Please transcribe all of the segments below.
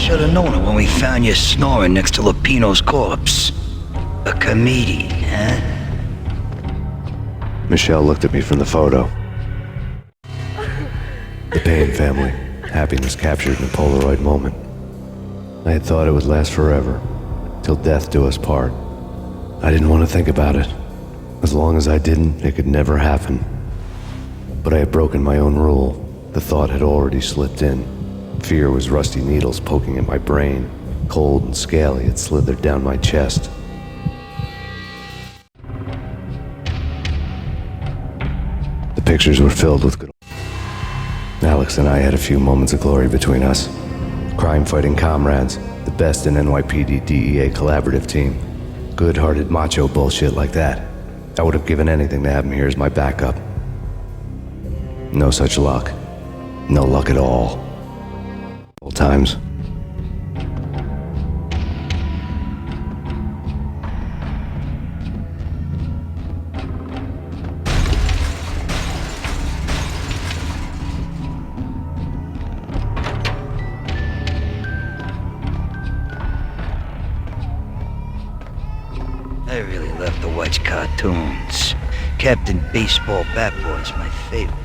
Should have known it when we found you snoring next to Lupino's corpse. A comedian, huh? Michelle looked at me from the photo. The Payne family. Happiness captured in a Polaroid moment. I had thought it would last forever, till death do us part. I didn't want to think about it. As long as I didn't, it could never happen. But I had broken my own rule. The thought had already slipped in. Fear was rusty needles poking at my brain. Cold and scaly, it slithered down my chest. The pictures were filled with good. Alex and I had a few moments of glory between us. Crime-fighting comrades, the best in NYPD DEA collaborative team. Good-hearted macho bullshit like that. I would have given anything to have him here as my backup. No such luck. No luck at all. All times. I really love to watch cartoons. Captain Baseball Bat Boy's my favorite.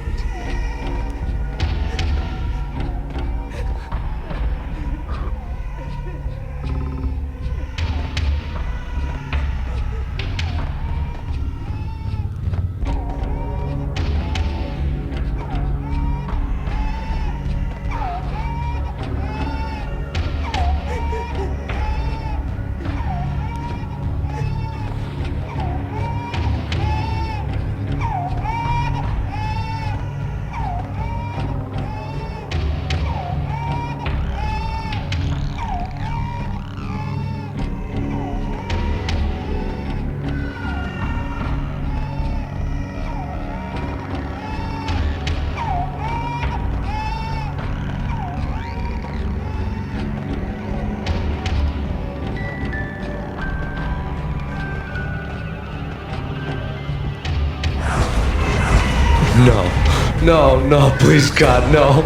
No, please God, no.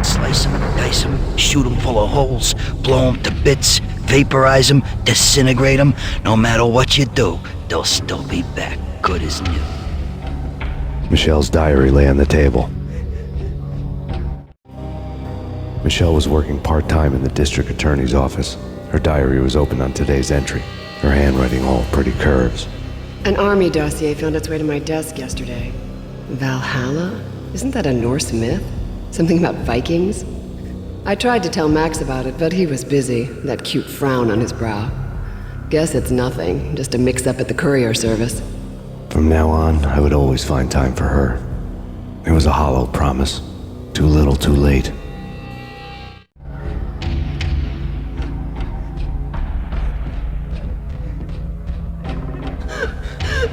Slice them, dice them, shoot them full of holes, blow them to bits, vaporize them, disintegrate them. No matter what you do, they'll still be back, good as new. Michelle's diary lay on the table. Michelle was working part-time in the district attorney's office. Her diary was open on today's entry, her handwriting all pretty curves. An army dossier found its way to my desk yesterday. Valhalla? Isn't that a Norse myth? Something about Vikings? I tried to tell Max about it, but he was busy, that cute frown on his brow. Guess it's nothing, just a mix-up at the courier service. From now on, I would always find time for her. It was a hollow promise. Too little, too late.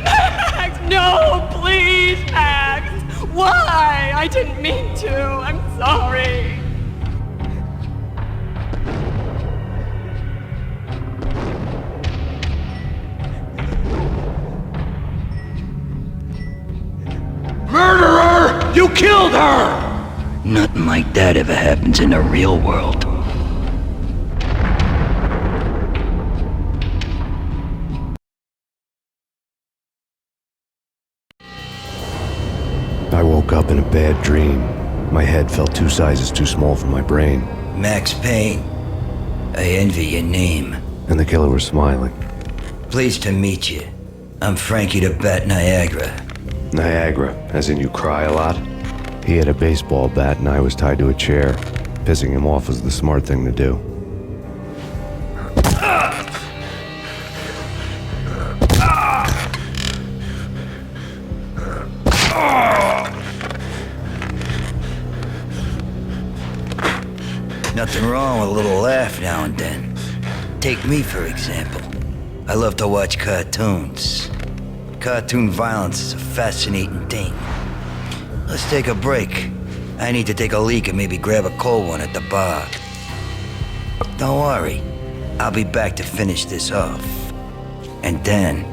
Max, no, please, Max! Why? I didn't mean to. I'm sorry. Murderer! You killed her! Nothing like that ever happens in the real world. I woke up in a bad dream. My head felt 2 sizes too small for my brain. Max Payne. I envy your name. And the killer was smiling. Pleased to meet you. I'm Frankie the Bat Niagra. Niagara, as in you cry a lot? He had a baseball bat and I was tied to a chair. Pissing him off was the smart thing to do. Nothing wrong with a little laugh now and then. Take me, for example. I love to watch cartoons. Cartoon violence is a fascinating thing. Let's take a break. I need to take a leak and maybe grab a cold one at the bar. Don't worry, I'll be back to finish this off. And then,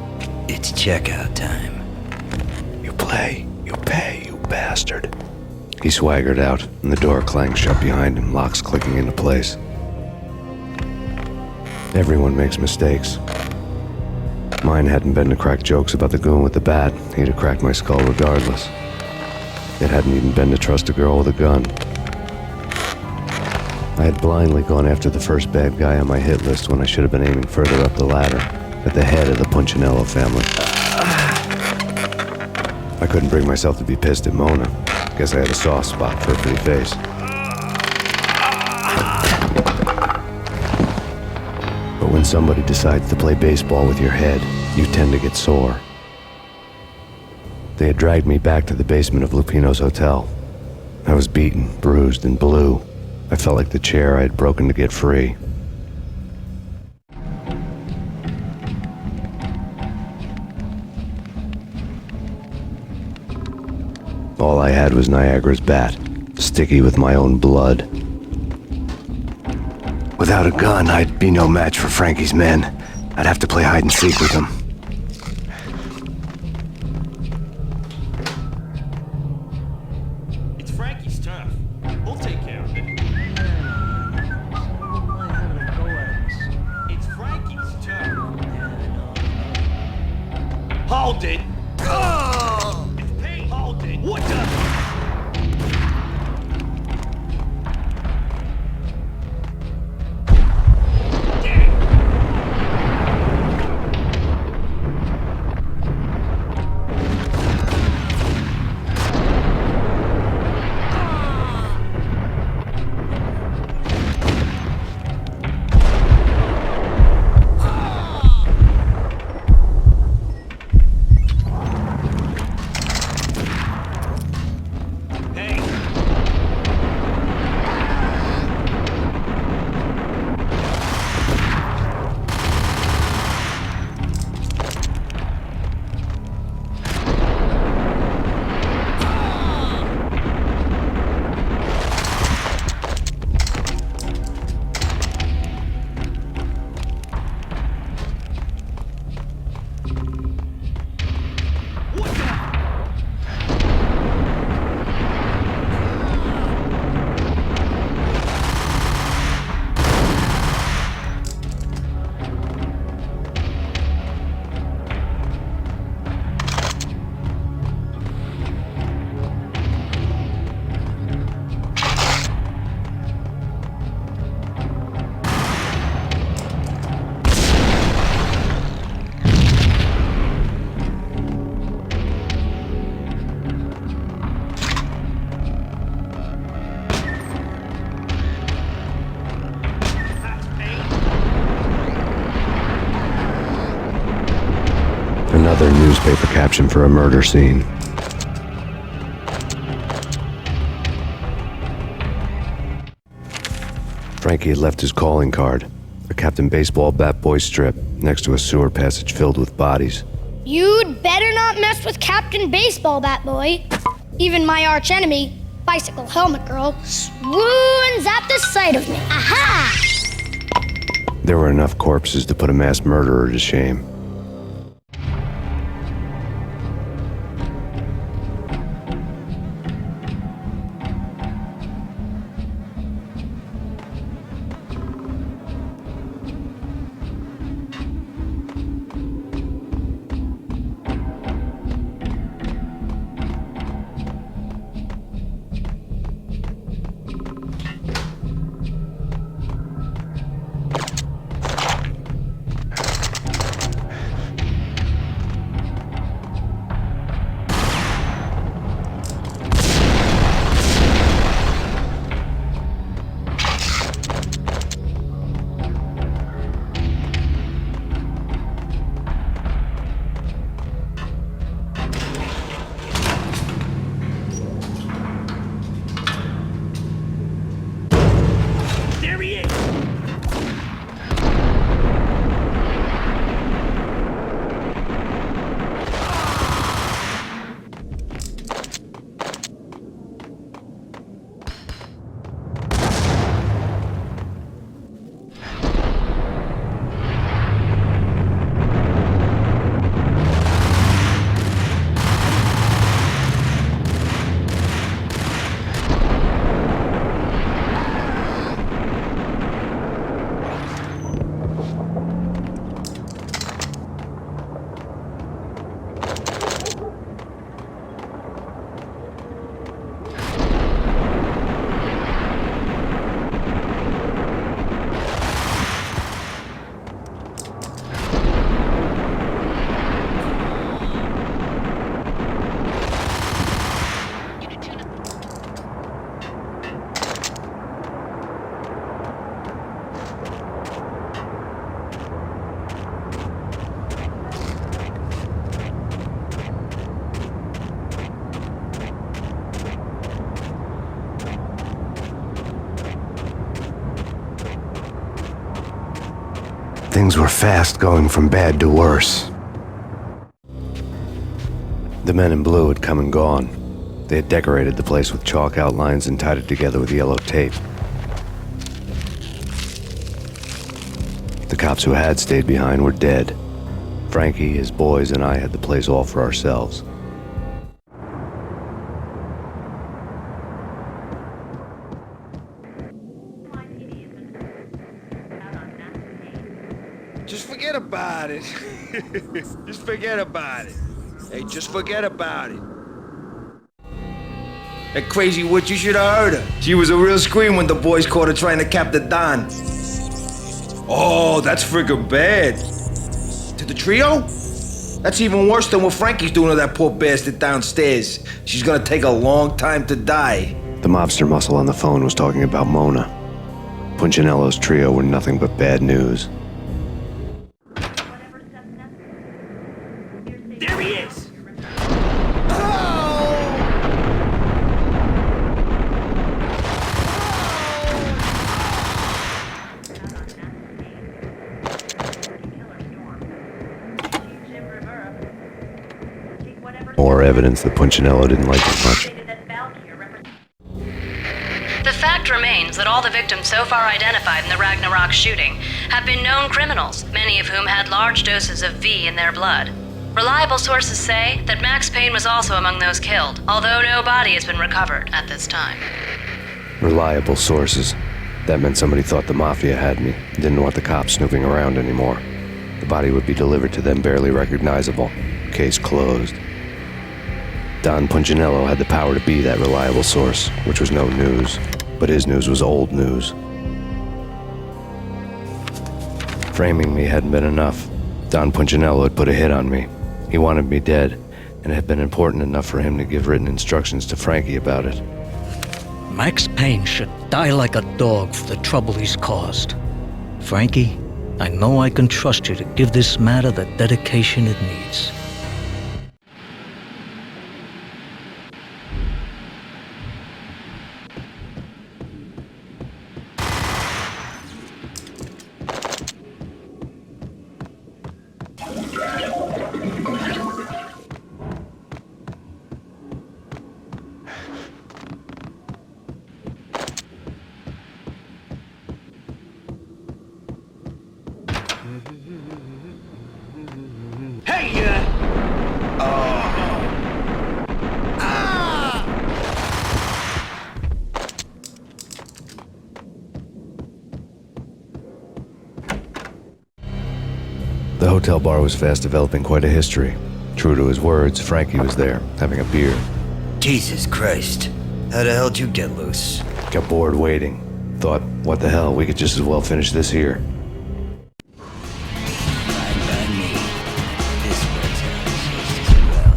it's checkout time. You play, you pay, you bastard. He swaggered out, and the door clanged shut behind him, locks clicking into place. Everyone makes mistakes. Mine hadn't been to crack jokes about the goon with the bat. He'd have cracked my skull regardless. It hadn't even been to trust a girl with a gun. I had blindly gone after the first bad guy on my hit list when I should have been aiming further up the ladder, at the head of the Punchinello family. I couldn't bring myself to be pissed at Mona. Guess I had a soft spot for her pretty face. But when somebody decides to play baseball with your head, you tend to get sore. They had dragged me back to the basement of Lupino's hotel. I was beaten, bruised, and blue. I felt like the chair I had broken to get free. All I had was Niagra's bat, sticky with my own blood. Without a gun, I'd be no match for Frankie's men. I'd have to play hide and seek with them. It's Frankie's turf. We'll take care of it. It's Frankie's turf. Hold it! It's Payne! Hold it! What the? Another newspaper caption for a murder scene. Frankie had left his calling card, a Captain Baseball Bat Boy strip, next to a sewer passage filled with bodies. You'd better not mess with Captain Baseball Bat Boy. Even my archenemy, Bicycle Helmet Girl, swoons at the sight of me. Aha! There were enough corpses to put a mass murderer to shame. Things were fast going from bad to worse. The men in blue had come and gone. They had decorated the place with chalk outlines and tied it together with yellow tape. The cops who had stayed behind were dead. Frankie, his boys, and I had the place all for ourselves. Just forget about it. Just forget about it. Hey, just forget about it. That crazy witch, you should have heard her. She was a real scream when the boys caught her trying to cap the Don. Oh, that's friggin' bad. To the trio? That's even worse than what Frankie's doing to that poor bastard downstairs. She's gonna take a long time to die. The mobster muscle on the phone was talking about Mona. Punchinello's trio were nothing but bad news. There he is! More evidence that Punchinello didn't like it much. The fact remains that all the victims so far identified in the Ragnarok shooting have been known criminals, many of whom had large doses of V in their blood. Reliable sources say that Max Payne was also among those killed, although no body has been recovered at this time. Reliable sources. That meant somebody thought the Mafia had me, didn't want the cops snooping around anymore. The body would be delivered to them barely recognizable. Case closed. Don Punchinello had the power to be that reliable source, which was no news, but his news was old news. Framing me hadn't been enough. Don Punchinello had put a hit on me. He wanted me dead, and it had been important enough for him to give written instructions to Frankie about it. Max Payne should die like a dog for the trouble he's caused. Frankie, I know I can trust you to give this matter the dedication it needs. The hotel bar was fast developing quite a history. True to his words, Frankie was there, having a beer. Jesus Christ. How the hell did you get loose? Got bored waiting. Thought, what the hell, we could just as well finish this here. Fine by me. This works out just as well.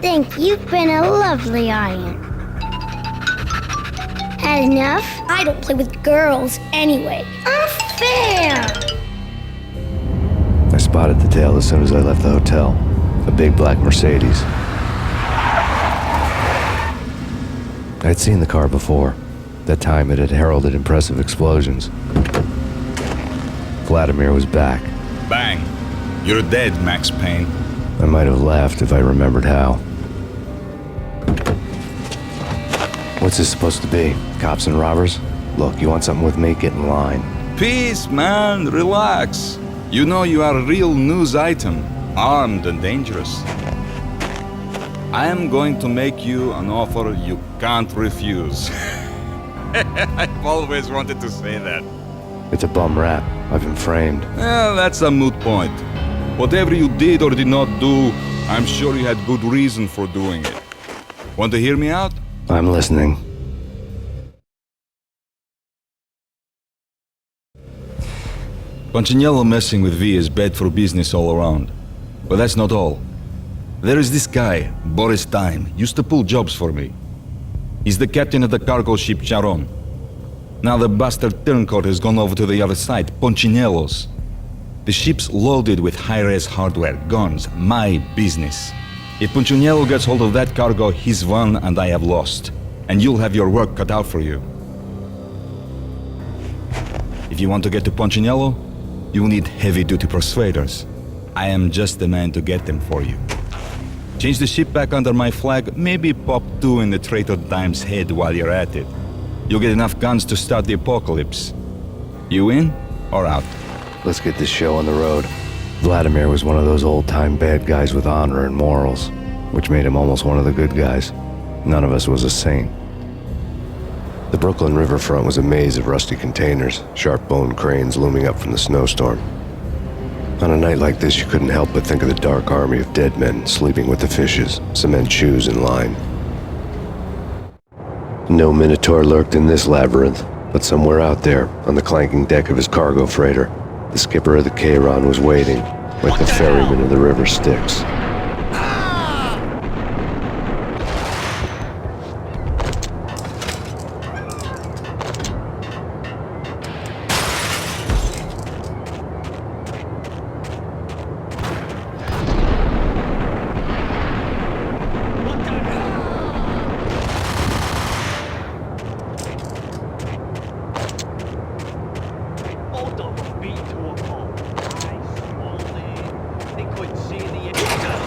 Thank you. You've been a lovely audience. Had enough? I don't play with girls anyway. Unfair! I spotted the tail as soon as I left the hotel. A big black Mercedes. I had seen the car before. That time it had heralded impressive explosions. Vladimir was back. Bang. You're dead, Max Payne. I might have laughed if I remembered how. What's this supposed to be? Cops and robbers? Look, you want something with me? Get in line. Peace, man. Relax. You know you are a real news item, armed and dangerous. I am going to make you an offer you can't refuse. I've always wanted to say that. It's a bum rap. I've been framed. Well, that's a moot point. Whatever you did or did not do, I'm sure you had good reason for doing it. Want to hear me out? I'm listening. Punchinello messing with V is bad for business all around. But that's not all. There is this guy, Boris Time, used to pull jobs for me. He's the captain of the cargo ship Charon. Now the bastard turncoat has gone over to the other side, Punchinello's. The ship's loaded with high-res hardware, guns, my business. If Punchinello gets hold of that cargo, he's won and I have lost. And you'll have your work cut out for you. If you want to get to Punchinello, you'll need heavy-duty persuaders. I am just the man to get them for you. Change the ship back under my flag, maybe pop 2 in the traitor Dime's head while you're at it. You'll get enough guns to start the apocalypse. You in or out? Let's get this show on the road. Vladimir was one of those old-time bad guys with honor and morals, which made him almost one of the good guys. None of us was a saint. The Brooklyn riverfront was a maze of rusty containers, sharp-boned cranes looming up from the snowstorm. On a night like this, you couldn't help but think of the dark army of dead men sleeping with the fishes, cement shoes in line. No Minotaur lurked in this labyrinth, but somewhere out there, on the clanking deck of his cargo freighter, the skipper of the Chiron was waiting, like the ferryman of the river Styx. Both of them beat to a pulp. I swallowed it. They couldn't see the...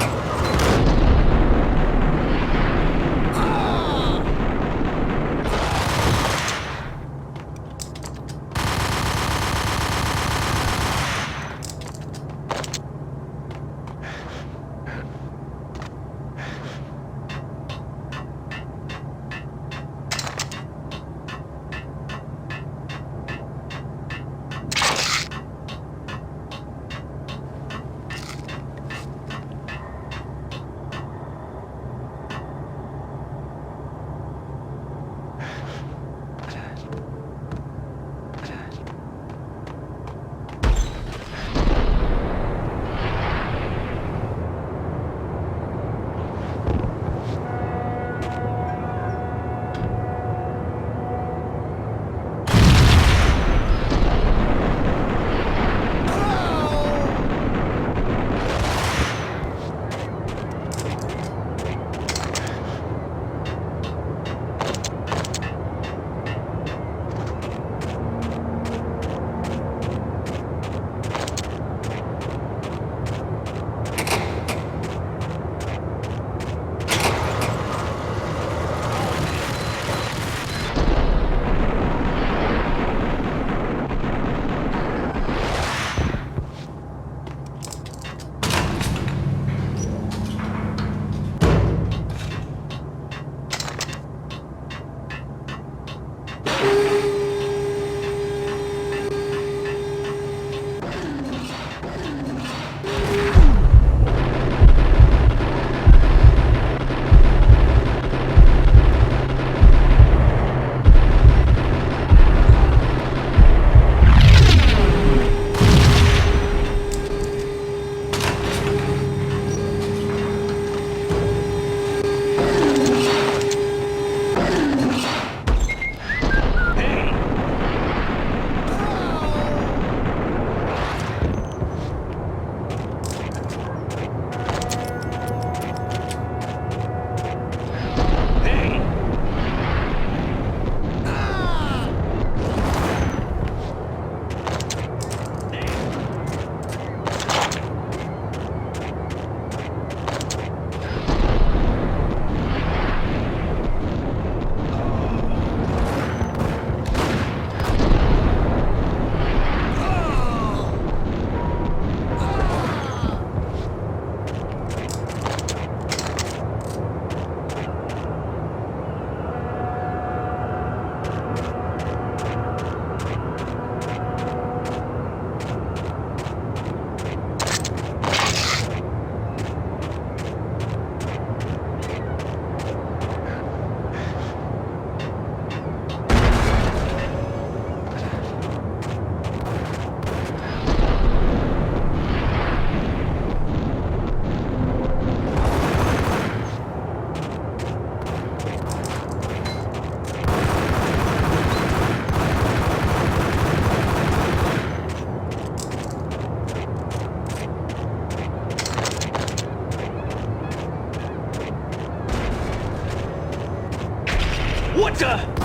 What the?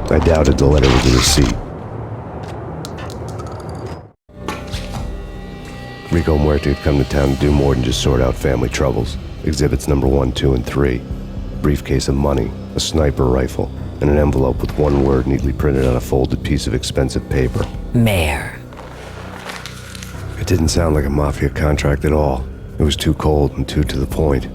I doubted the letter was a receipt. Rico Muerte had come to town to do more than just sort out family troubles. Exhibits number 1, 2, and 3. A briefcase of money, a sniper rifle, and an envelope with one word neatly printed on a folded piece of expensive paper. Mayor. It didn't sound like a mafia contract at all. It was too cold and too to the point.